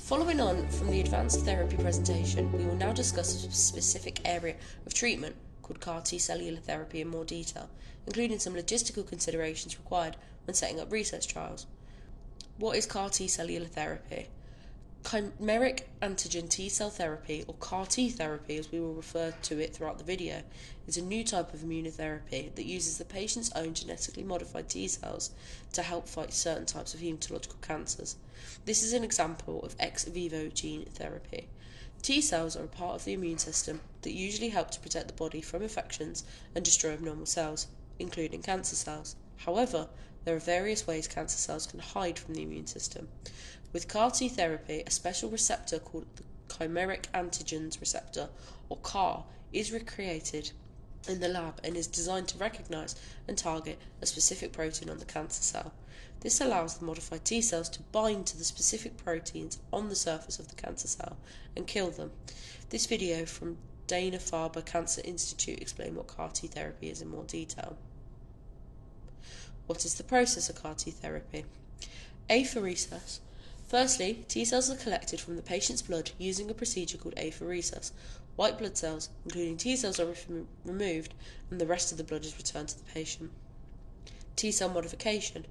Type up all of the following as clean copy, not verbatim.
Following on from the advanced therapy presentation, we will now discuss a specific area of treatment called CAR-T cellular therapy in more detail, including some logistical considerations required when setting up research trials. What is CAR-T cellular therapy? Chimeric antigen T-cell therapy, or CAR-T therapy as we will refer to it throughout the video, is a new type of immunotherapy that uses the patient's own genetically modified T-cells to help fight certain types of hematological cancers. This is an example of ex vivo gene therapy. T-cells are a part of the immune system that usually help to protect the body from infections and destroy abnormal cells, including cancer cells. However, there are various ways cancer cells can hide from the immune system. With CAR-T therapy, a special receptor called the chimeric antigens receptor, or CAR, is recreated in the lab and is designed to recognize and target a specific protein on the cancer cell. This allows the modified T cells to bind to the specific proteins on the surface of the cancer cell and kill them. This video from Dana-Farber Cancer Institute explains what CAR-T therapy is in more detail. What is the process of CAR-T therapy? Apheresis. Firstly, T cells are collected from the patient's blood using a procedure called apheresis. White blood cells, including T cells, are removed and the rest of the blood is returned to the patient. T cell modification.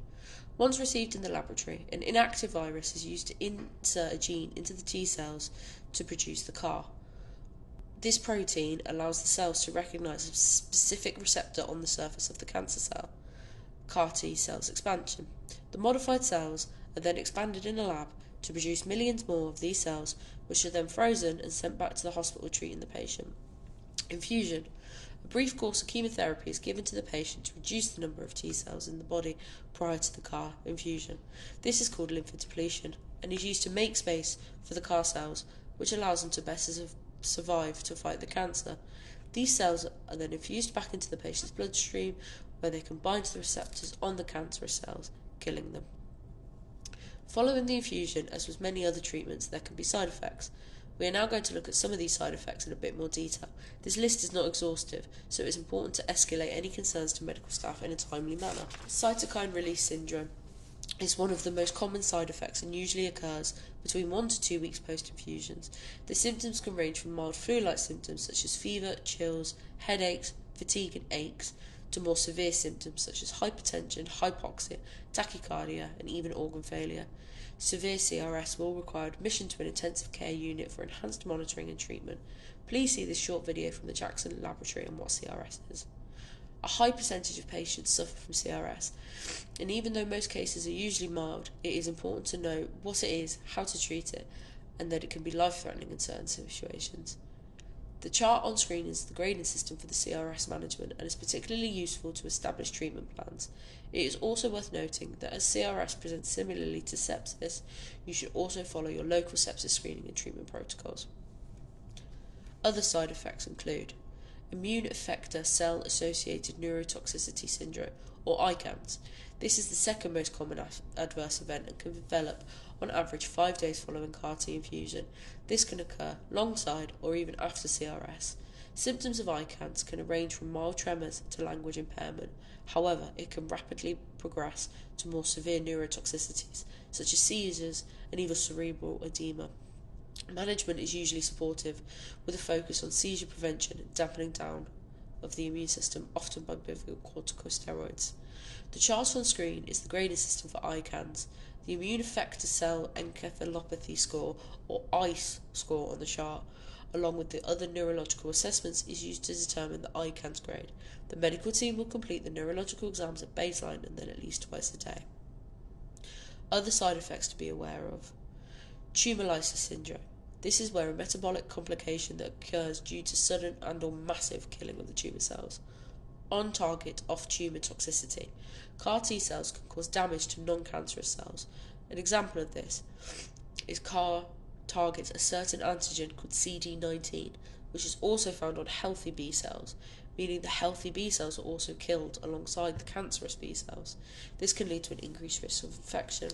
Once received in the laboratory, an inactive virus is used to insert a gene into the T cells to produce the CAR. This protein allows the cells to recognize a specific receptor on the surface of the cancer cell. CAR-T cells expansion. The modified cells are then expanded in a lab to produce millions more of these cells, which are then frozen and sent back to the hospital treating the patient. Infusion. A brief course of chemotherapy is given to the patient to reduce the number of T cells in the body prior to the CAR infusion. This is called lymphodepletion and is used to make space for the CAR cells, which allows them to better survive to fight the cancer. These cells are then infused back into the patient's bloodstream, where they can bind to the receptors on the cancerous cells, killing them. Following the infusion, as with many other treatments, there can be side effects. We are now going to look at some of these side effects in a bit more detail. This list is not exhaustive, so it is important to escalate any concerns to medical staff in a timely manner. Cytokine release syndrome is one of the most common side effects and usually occurs between 1 to 2 weeks post-infusions. The symptoms can range from mild flu-like symptoms such as fever, chills, headaches, fatigue and aches, to more severe symptoms such as hypertension, hypoxia, tachycardia and even organ failure. Severe CRS will require admission to an intensive care unit for enhanced monitoring and treatment. Please see this short video from the Jackson Laboratory on what CRS is. A high percentage of patients suffer from CRS, and even though most cases are usually mild, it is important to know what it is, how to treat it, and that it can be life-threatening in certain situations. The chart on screen is the grading system for the CRS management and is particularly useful to establish treatment plans. It is also worth noting that as CRS presents similarly to sepsis, you should also follow your local sepsis screening and treatment protocols. Other side effects include immune effector cell-associated neurotoxicity syndrome, or ICANS. This is the second most common adverse event and can develop on average 5 days following CAR-T infusion. This can occur alongside or even after CRS. Symptoms of ICANS can range from mild tremors to language impairment. However, it can rapidly progress to more severe neurotoxicities, such as seizures and even cerebral edema. Management is usually supportive, with a focus on seizure prevention and dampening down of the immune system, often by bivalent corticosteroids. The chart on screen is the grading system for ICANS. The immune effector cell encephalopathy score, or ICE score on the chart, along with the other neurological assessments, is used to determine the ICANS grade. The medical team will complete the neurological exams at baseline and then at least twice a day. Other side effects to be aware of. Tumor lysis syndrome. This is where a metabolic complication that occurs due to sudden and or massive killing of the tumour cells. On-target off-tumour toxicity. CAR-T cells can cause damage to non-cancerous cells. An example of this is CAR targets a certain antigen called CD19, which is also found on healthy B cells, meaning the healthy B cells are also killed alongside the cancerous B cells. This can lead to an increased risk of infection.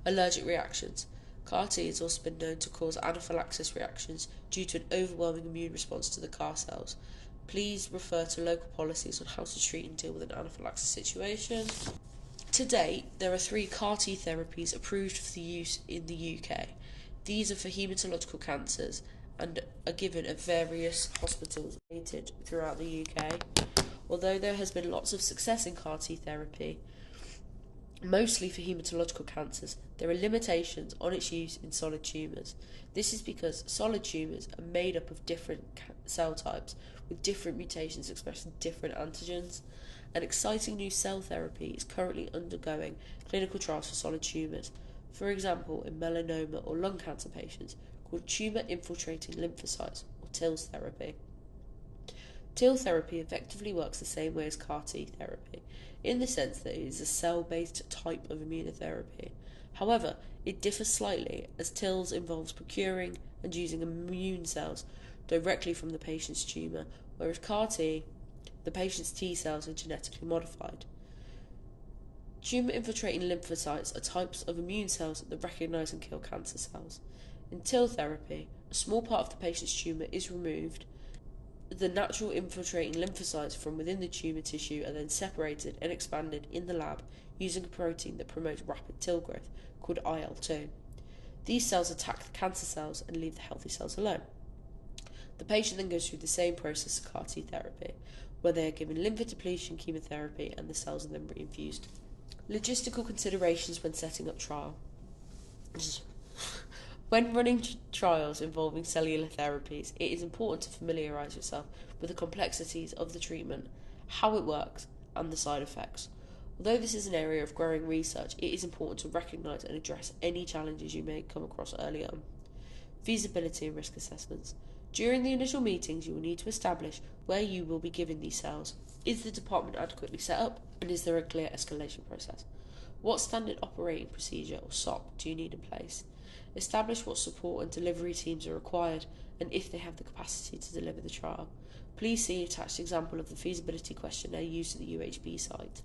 Allergic reactions. CAR-T has also been known to cause anaphylaxis reactions due to an overwhelming immune response to the CAR cells. Please refer to local policies on how to treat and deal with an anaphylaxis situation. To date, there are 3 CAR-T therapies approved for the use in the UK. These are for haematological cancers and are given at various hospitals throughout the UK. Although there has been lots of success in CAR-T therapy, mostly for haematological cancers, there are limitations on its use in solid tumours. This is because solid tumours are made up of different cell types with different mutations expressing different antigens. An exciting new cell therapy is currently undergoing clinical trials for solid tumours, for example in melanoma or lung cancer patients, called tumour infiltrating lymphocytes or TILs therapy. TIL therapy effectively works the same way as CAR-T therapy, in the sense that it is a cell-based type of immunotherapy. However, it differs slightly, as TILs involves procuring and using immune cells directly from the patient's tumour, whereas CAR-T, the patient's T cells are genetically modified. Tumour-infiltrating lymphocytes are types of immune cells that recognise and kill cancer cells. In TIL therapy, a small part of the patient's tumour is removed. The natural infiltrating lymphocytes from within the tumour tissue are then separated and expanded in the lab using a protein that promotes rapid TIL growth, called IL-2. These cells attack the cancer cells and leave the healthy cells alone. The patient then goes through the same process as CAR-T therapy, where they are given lymphodepletion chemotherapy and the cells are then reinfused. Logistical considerations when setting up trial. When running trials involving cellular therapies, it is important to familiarise yourself with the complexities of the treatment, how it works, and the side effects. Although this is an area of growing research, it is important to recognise and address any challenges you may come across early on. Feasibility and risk assessments. During the initial meetings, you will need to establish where you will be giving these cells. Is the department adequately set up, and is there a clear escalation process? What standard operating procedure, or SOP, do you need in place? Establish what support and delivery teams are required, and if they have the capacity to deliver the trial. Please see attached example of the feasibility questionnaire used at the UHB site.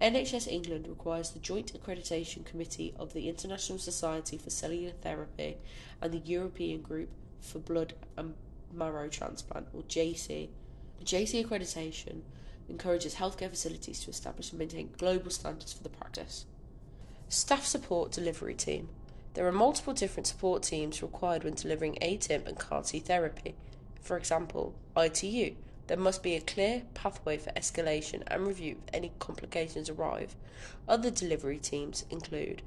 NHS England requires the Joint Accreditation Committee of the International Society for Cellular Therapy and the European Group for Blood and Marrow Transplant, or JC. JC accreditation encourages healthcare facilities to establish and maintain global standards for the practice. Staff support delivery team. There are multiple different support teams required when delivering ATIMP and CAR-T therapy. For example, ITU. There must be a clear pathway for escalation and review if any complications arrive. Other delivery teams include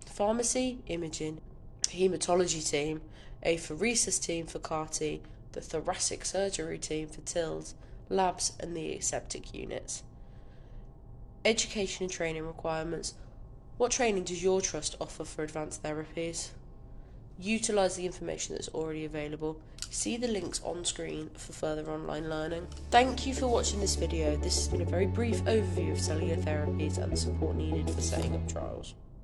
pharmacy, imaging, haematology team, apheresis team for CAR-T, the thoracic surgery team for TILs, labs and the aseptic units. Education and training requirements. What training does your trust offer for advanced therapies? Utilise the information that's already available. See the links on screen for further online learning. Thank you for watching this video. This has been a very brief overview of cellular therapies and the support needed for setting up trials.